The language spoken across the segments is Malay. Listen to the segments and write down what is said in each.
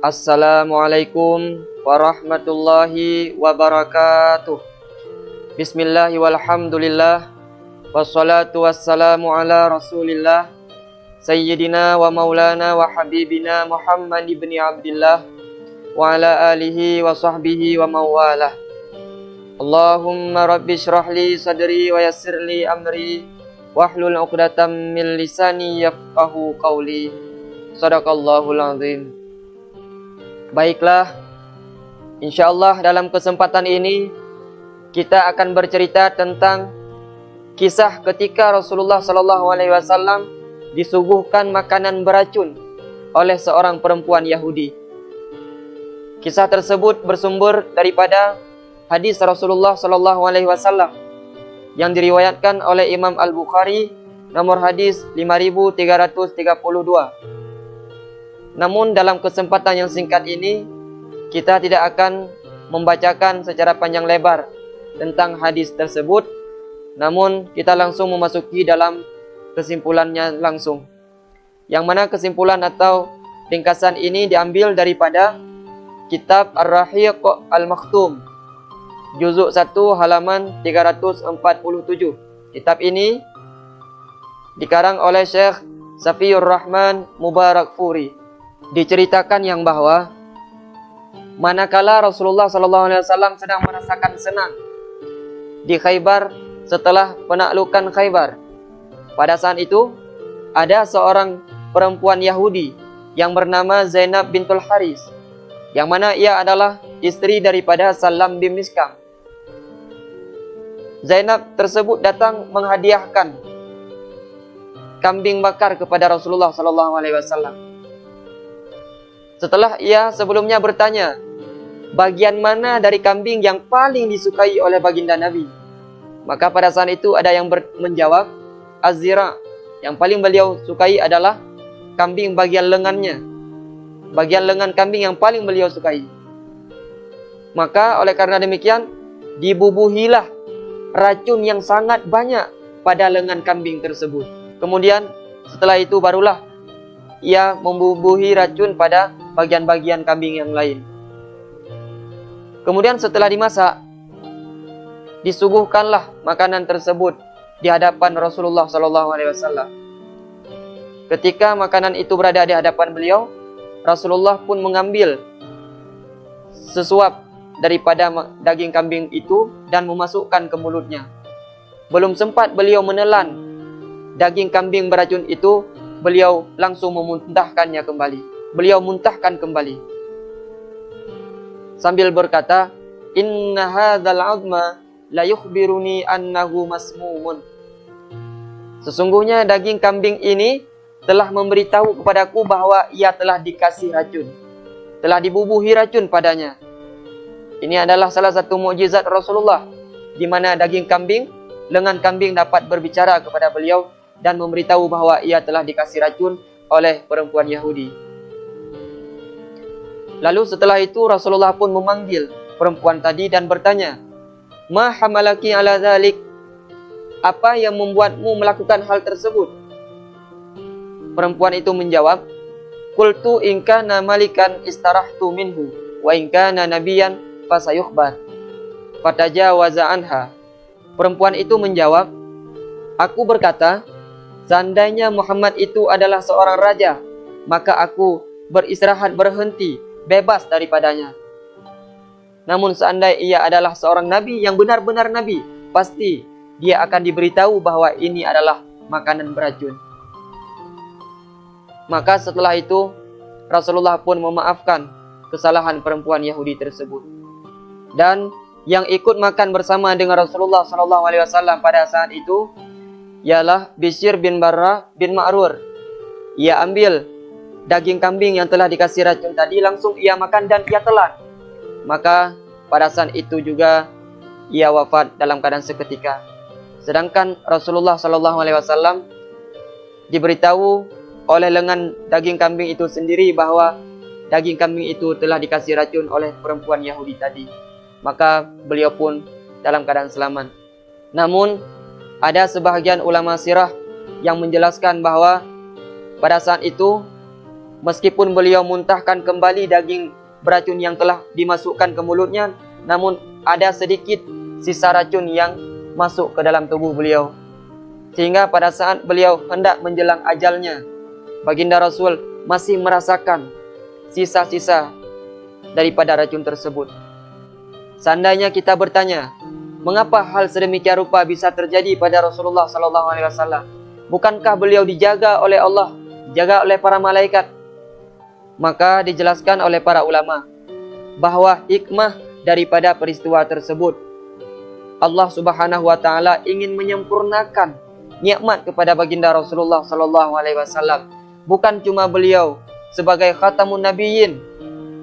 Assalamualaikum warahmatullahi wabarakatuh. Bismillahi walhamdulillah. Wassalatu wassalamu ala rasulillah Sayyidina wa maulana wa habibina Muhammad ibn Abdillah wa ala alihi wa sahbihi wa mawalah. Allahumma rabbi syrahli sadri wa yassirli amri wahlul uqdatam min lisani yafqahu qawli. Sadaqallahul azim. Baiklah, insyaallah dalam kesempatan ini kita akan bercerita tentang kisah ketika Rasulullah SAW disuguhkan makanan beracun oleh seorang perempuan Yahudi. Kisah tersebut bersumber daripada hadis Rasulullah SAW yang diriwayatkan oleh Imam Al-Bukhari nomor hadis 5332. Namun dalam kesempatan yang singkat ini kita tidak akan membacakan secara panjang lebar tentang hadis tersebut, namun kita langsung memasuki dalam kesimpulannya langsung. Yang mana kesimpulan atau ringkasan ini diambil daripada kitab Ar-Rahiq Al-Maktum, juzuk 1 halaman 347. Kitab ini dikarang oleh Syekh Safiyur Rahman Mubarakfuri. Diceritakan yang bahwa manakala Rasulullah SAW sedang merasakan senang di Khaybar setelah penaklukan Khaybar, pada saat itu ada seorang perempuan Yahudi yang bernama Zainab bintul Haris, yang mana ia adalah istri daripada Salam bin Miskam. Zainab tersebut datang menghadiahkan kambing bakar kepada Rasulullah SAW. Setelah ia sebelumnya bertanya, bagian mana dari kambing yang paling disukai oleh baginda Nabi? Maka pada saat itu ada yang menjawab, Az-Zira, yang paling beliau sukai adalah kambing bagian lengannya. Bagian lengan kambing yang paling beliau sukai. Maka oleh karena demikian, dibubuhilah racun yang sangat banyak pada lengan kambing tersebut. Kemudian setelah itu barulah ia membubuhi racun pada bagian-bagian kambing yang lain. Kemudian setelah dimasak, disuguhkanlah makanan tersebut di hadapan Rasulullah SAW. Ketika makanan itu berada di hadapan beliau, Rasulullah pun mengambil sesuap daripada daging kambing itu dan memasukkan ke mulutnya. Belum sempat beliau menelan daging kambing beracun itu, beliau langsung memuntahkannya kembali. Beliau muntahkan kembali sambil berkata, "Inna hadzal 'azma la yukhbiruni annahu masmumun." Sesungguhnya daging kambing ini telah memberitahu kepadaku bahwa ia telah dikasih racun, telah dibubuhi racun padanya. Ini adalah salah satu mukjizat Rasulullah, di mana daging kambing, lengan kambing dapat berbicara kepada beliau dan memberitahu bahwa ia telah dikasih racun oleh perempuan Yahudi. Lalu setelah itu Rasulullah pun memanggil perempuan tadi dan bertanya, "Ma hamalaki ala dzalik?" Apa yang membuatmu melakukan hal tersebut? Perempuan itu menjawab, "Qultu in kana malikan istarahtu minhu wa in kana nabiyan fasayukhbar." Fatajawaza anha. Perempuan itu menjawab, "Aku berkata, seandainya Muhammad itu adalah seorang raja, maka aku beristirahat berhenti, bebas daripadanya. Namun seandainya ia adalah seorang nabi yang benar-benar nabi, pasti dia akan diberitahu bahwa ini adalah makanan beracun." Maka setelah itu Rasulullah pun memaafkan kesalahan perempuan Yahudi tersebut. Dan yang ikut makan bersama dengan Rasulullah SAW pada saat itu ialah Bishr bin Barra bin Ma'rur. Ia ambil daging kambing yang telah dikasih racun tadi, langsung ia makan dan ia telan. Maka pada saat itu juga ia wafat dalam keadaan seketika. Sedangkan Rasulullah SAW diberitahu oleh lengan daging kambing itu sendiri bahwa daging kambing itu telah dikasih racun oleh perempuan Yahudi tadi. Maka beliau pun dalam keadaan selamat. Namun ada sebahagian ulama sirah yang menjelaskan bahwa pada saat itu Meskipun beliau muntahkan kembali daging beracun yang telah dimasukkan ke mulutnya, namun ada sedikit sisa racun yang masuk ke dalam tubuh beliau. Sehingga pada saat beliau hendak menjelang ajalnya, baginda Rasul masih merasakan sisa-sisa daripada racun tersebut. Seandainya kita bertanya, mengapa hal sedemikian rupa bisa terjadi pada Rasulullah SAW? Bukankah beliau dijaga oleh Allah, dijaga oleh para malaikat? Maka dijelaskan oleh para ulama bahwa hikmah daripada peristiwa tersebut, Allah Subhanahu wa taala ingin menyempurnakan nikmat kepada baginda Rasulullah SAW. Bukan cuma beliau sebagai khatamun nabiyyin,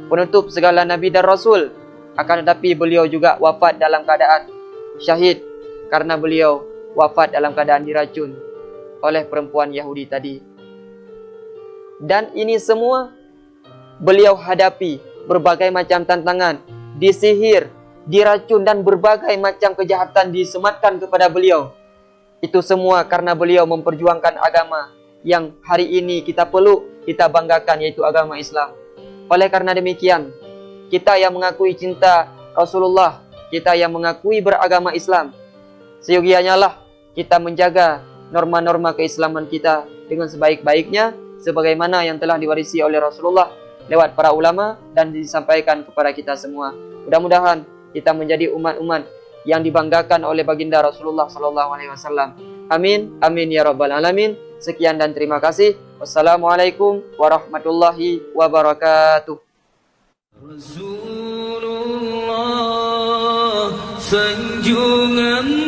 penutup segala nabi dan rasul, akan tetapi beliau juga wafat dalam keadaan syahid karena beliau wafat dalam keadaan diracun oleh perempuan Yahudi tadi. Dan ini semua beliau hadapi berbagai macam tantangan, disihir, diracun, dan berbagai macam kejahatan disematkan kepada beliau. Itu semua karena beliau memperjuangkan agama yang hari ini kita peluk, kita banggakan, yaitu agama Islam. Oleh karena demikian, kita yang mengakui cinta Rasulullah, kita yang mengakui beragama Islam, seyogianya lah kita menjaga norma-norma keislaman kita dengan sebaik-baiknya, sebagaimana yang telah diwarisi oleh Rasulullah lewat para ulama dan disampaikan kepada kita semua. Mudah-mudahan kita menjadi umat-umat yang dibanggakan oleh baginda Rasulullah SAW. Amin, amin ya rabbal alamin. Sekian dan terima kasih. Wassalamualaikum warahmatullahi wabarakatuh. Rasulullah sanjungan